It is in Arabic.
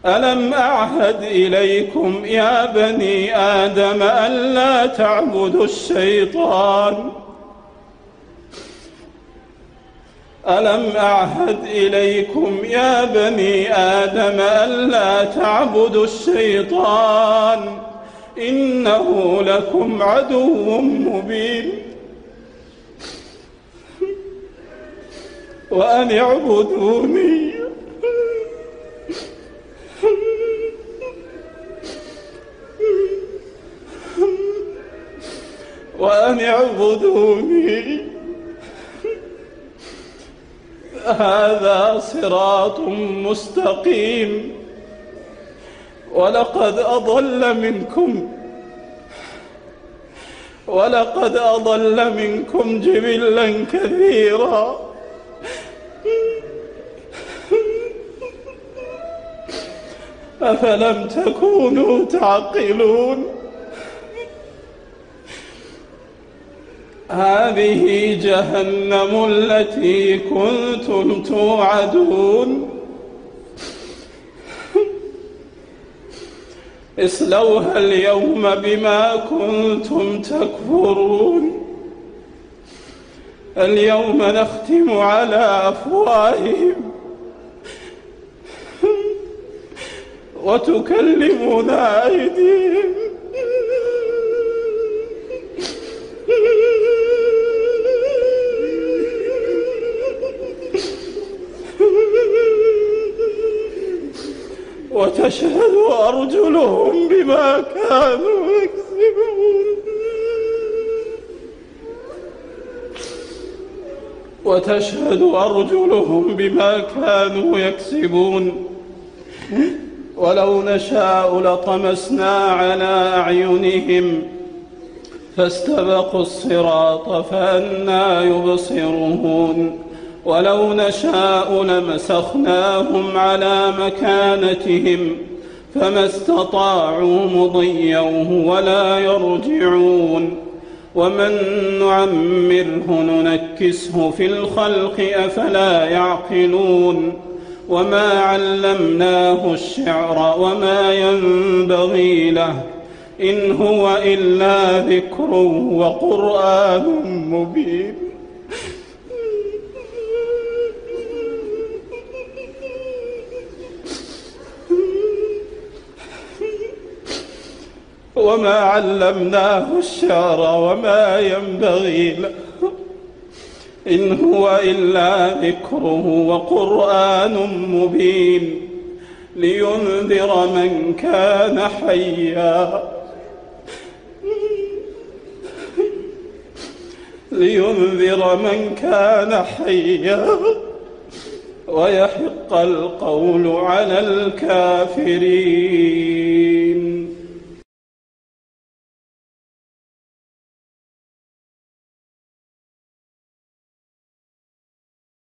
ألم أعهد إليكم يا بني آدم ألا تعبدوا الشيطان ألم أعهد إليكم يا بني آدم ألا تعبدوا الشيطان إنه لكم عدو مبين وأن اعبدوني هذا صراط مستقيم ولقد أضل منكم جبلا كثيرا أفلم تكونوا تعقلون هذه جهنم التي كنتم توعدون اصلوها اليوم بما كنتم تكفرون اليوم نختم على أفواههم وتكلمنا أيديهم وتشهد أرجلهم بما كانوا يكسبون ولو نشاء لطمسنا على أعينهم فاستبقوا الصراط فأنى يبصرون ولو نشاء لمسخناهم على مكانتهم فما استطاعوا مضيا ولا يرجعون ومن نعمره ننكسه في الخلق أفلا يعقلون وما علمناه الشعر وما ينبغي له إن هو إلا ذكر وقرآن مبين وما علمناه الشعر وما ينبغي له إن هو إلا ذكر وقرآن مبين لينذر من كان حيا ويحق القول على الكافرين.